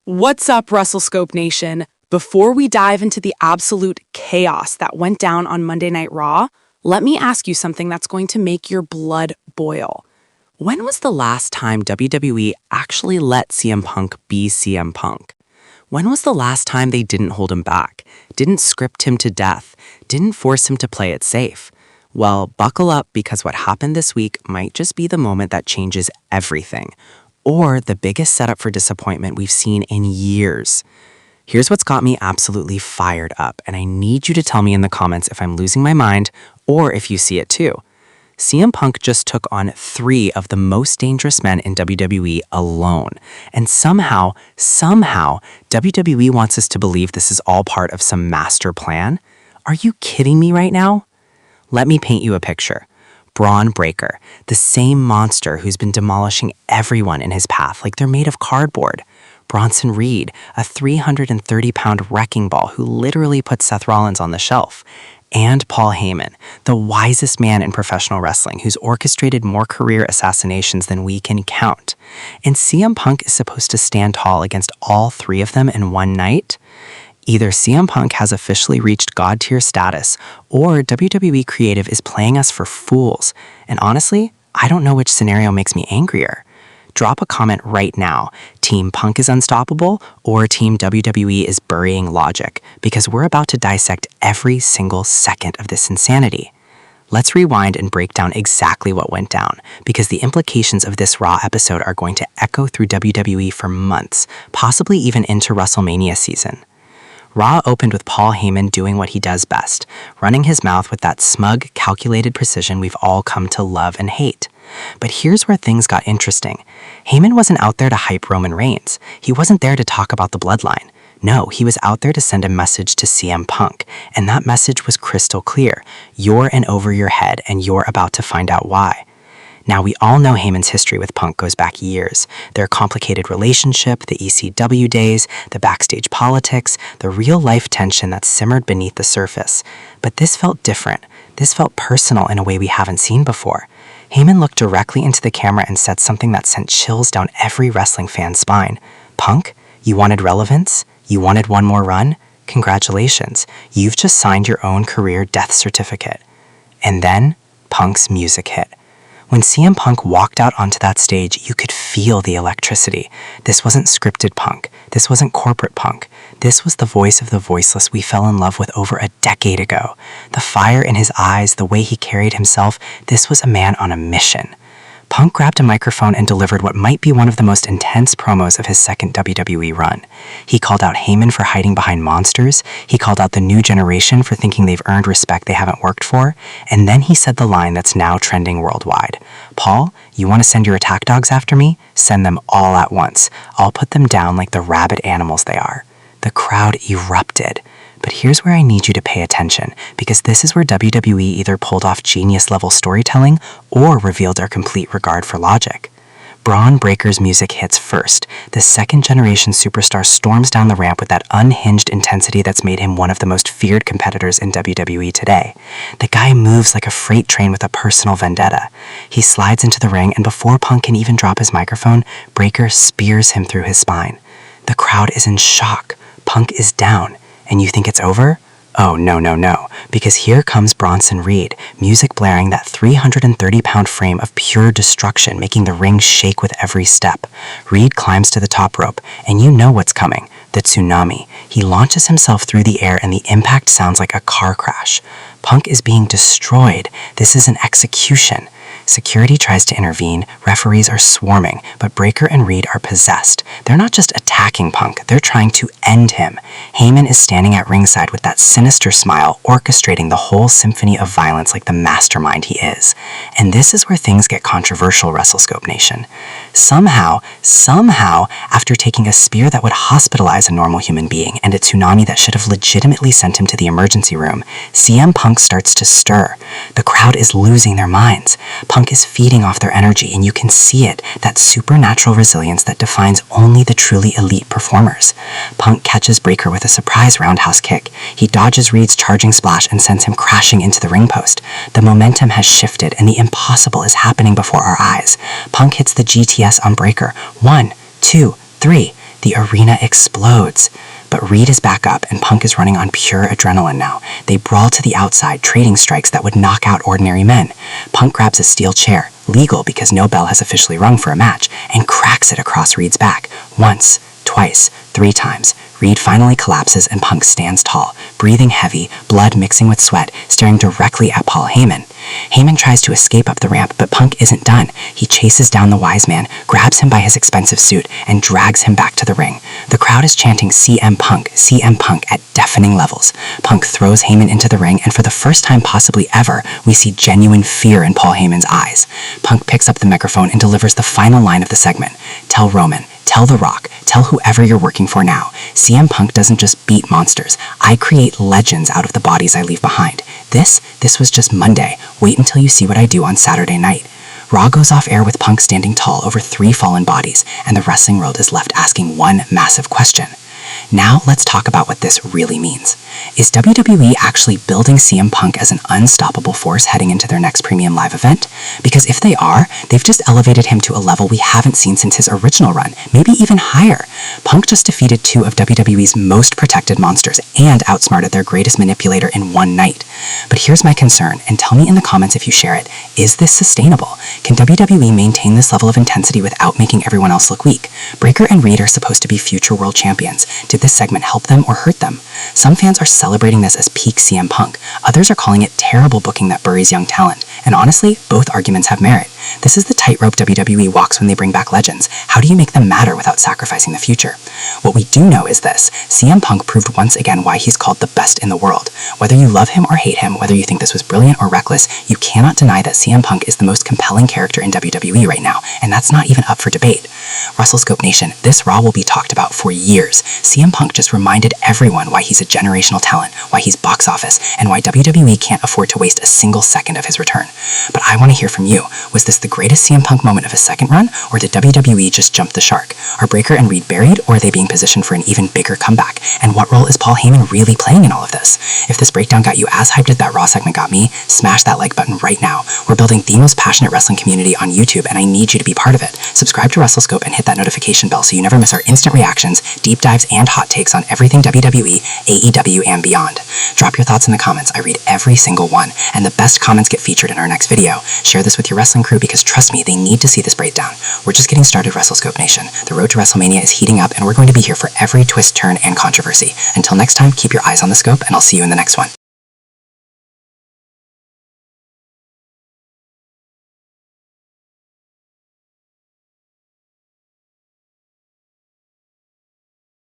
What's up, Wrestle Scope Nation? Before we dive into the absolute chaos that went down on Monday Night Raw, let me ask you something that's going to make your blood boil. When was the last time WWE actually let CM Punk be CM Punk? When was the last time they didn't hold him back, didn't script him to death, didn't force him to play it safe? Well, buckle up, because what happened this week might just be the moment that changes everything, or the biggest setup for disappointment we've seen in years. Here's what's got me absolutely fired up, and I need you to tell me in the comments if I'm losing my mind or if you see it too. CM Punk just took on 3 of the most dangerous men in WWE alone, and somehow, WWE wants us to believe this is all part of some master plan? Are you kidding me right now? Let me paint you a picture. Bron Breakker, the same monster who's been demolishing everyone in his path like they're made of cardboard. Bronson Reed, a 330-pound wrecking ball who literally put Seth Rollins on the shelf. And Paul Heyman, the wisest man in professional wrestling who's orchestrated more career assassinations than we can count. And CM Punk is supposed to stand tall against all 3 of them in one night? Either CM Punk has officially reached God-tier status, or WWE Creative is playing us for fools. And honestly, I don't know which scenario makes me angrier. Drop a comment right now, Team Punk is unstoppable, or Team WWE is burying logic, because we're about to dissect every single second of this insanity. Let's rewind and break down exactly what went down, because the implications of this Raw episode are going to echo through WWE for months, possibly even into WrestleMania season. Raw opened with Paul Heyman doing what he does best, running his mouth with that smug, calculated precision we've all come to love and hate. But here's where things got interesting. Heyman wasn't out there to hype Roman Reigns. He wasn't there to talk about the bloodline. No, he was out there to send a message to CM Punk, and that message was crystal clear. You're in over your head, and you're about to find out why. Now, we all know Heyman's history with Punk goes back years. Their complicated relationship, the ECW days, the backstage politics, the real-life tension that simmered beneath the surface. But this felt different. This felt personal in a way we haven't seen before. Heyman looked directly into the camera and said something that sent chills down every wrestling fan's spine. Punk, you wanted relevance? You wanted one more run? Congratulations. You've just signed your own career death certificate. And then, Punk's music hit. When CM Punk walked out onto that stage, you could feel the electricity. This wasn't scripted Punk. This wasn't corporate Punk. This was the voice of the voiceless we fell in love with over a decade ago. The fire in his eyes, the way he carried himself, this was a man on a mission. Punk grabbed a microphone and delivered what might be one of the most intense promos of his second WWE run. He called out Heyman for hiding behind monsters, he called out the new generation for thinking they've earned respect they haven't worked for, and then he said the line that's now trending worldwide. Paul, you want to send your attack dogs after me? Send them all at once. I'll put them down like the rabid animals they are. The crowd erupted. But here's where I need you to pay attention, because this is where WWE either pulled off genius-level storytelling or revealed their complete regard for logic. Bron Breakker's music hits first. The second-generation superstar storms down the ramp with that unhinged intensity that's made him one of the most feared competitors in WWE today. The guy moves like a freight train with a personal vendetta. He slides into the ring, and before Punk can even drop his microphone, Breakker spears him through his spine. The crowd is in shock. Punk is down. And you think it's over? Oh, no, because here comes Bronson Reed, music blaring, that 330-pound frame of pure destruction, making the ring shake with every step. Reed climbs to the top rope, and you know what's coming, the tsunami. He launches himself through the air, and the impact sounds like a car crash. Punk is being destroyed. This is an execution. Security tries to intervene, referees are swarming, but Breakker and Reed are possessed. They're not just attacking Punk, they're trying to end him. Heyman is standing at ringside with that sinister smile, orchestrating the whole symphony of violence like the mastermind he is. And this is where things get controversial, Wrestle Scope Nation. Somehow, after taking a spear that would hospitalize a normal human being and a tsunami that should have legitimately sent him to the emergency room, CM Punk starts to stir. The crowd is losing their minds. Punk is feeding off their energy, and you can see it, that supernatural resilience that defines only the truly elite performers. Punk catches Breakker with a surprise roundhouse kick. He dodges Reed's charging splash and sends him crashing into the ring post. The momentum has shifted, and the impossible is happening before our eyes. Punk hits the GTS on Breakker. 1, 2, 3. The arena explodes. But Reed is back up, and Punk is running on pure adrenaline now. They brawl to the outside, trading strikes that would knock out ordinary men. Punk grabs a steel chair, legal because no bell has officially rung for a match, and cracks it across Reed's back. Once, twice, 3 times. Reed finally collapses and Punk stands tall, breathing heavy, blood mixing with sweat, staring directly at Paul Heyman. Heyman tries to escape up the ramp, but Punk isn't done. He chases down the wise man, grabs him by his expensive suit, and drags him back to the ring. The crowd is chanting CM Punk at deafening levels. Punk throws Heyman into the ring, and for the first time possibly ever, we see genuine fear in Paul Heyman's eyes. Punk picks up the microphone and delivers the final line of the segment. Tell Roman, tell The Rock, tell whoever you're working for now. CM Punk doesn't just beat monsters. I create legends out of the bodies I leave behind. This was just Monday. Wait until you see what I do on Saturday night. Raw goes off air with Punk standing tall over 3 fallen bodies, and the wrestling world is left asking one massive question. Now let's talk about what this really means. Is WWE actually building CM Punk as an unstoppable force heading into their next premium live event? Because if they are, they've just elevated him to a level we haven't seen since his original run, maybe even higher. Punk just defeated 2 of WWE's most protected monsters and outsmarted their greatest manipulator in one night. But here's my concern, and tell me in the comments if you share it. Is this sustainable? Can WWE maintain this level of intensity without making everyone else look weak? Breakker and Reed are supposed to be future world champions. Did this segment help them or hurt them? Some fans are celebrating this as peak CM Punk. Others are calling it terrible booking that buries young talent. And honestly, both arguments have merit. This is the tightrope WWE walks when they bring back legends. How do you make them matter without sacrificing the future? What we do know is this. CM Punk proved once again why he's called the best in the world. Whether you love him or hate him, whether you think this was brilliant or reckless, you cannot deny that CM Punk is the most compelling character in WWE right now, and that's not even up for debate. Wrestle Scope Nation, this Raw will be talked about for years. CM Punk just reminded everyone why he's a generational talent, why he's box office, and why WWE can't afford to waste a single second of his return. But I want to hear from you. Was this the greatest CM Punk moment of his second run, or did WWE just jump the shark? Are Breakker and Reed buried, or are they being positioned for an even bigger comeback? And what role is Paul Heyman really playing in all of this? If this breakdown got you as hyped as that Raw segment got me, smash that like button right now. We're building the most passionate wrestling community on YouTube, and I need you to be part of it. Subscribe to Wrestle Scope and hit that notification bell so you never miss our instant reactions, deep dives, and hot takes on everything WWE, AEW, and beyond. Drop your thoughts in the comments. I read every single one, and the best comments get featured in our next video. Share this with your wrestling crew because trust me, they need to see this breakdown. We're just getting started, Wrestle Scope Nation. The road to WrestleMania is heating up, and we're going to be here for every twist, turn, and controversy. Until next time, keep your eyes on the scope, and I'll see you in the next one.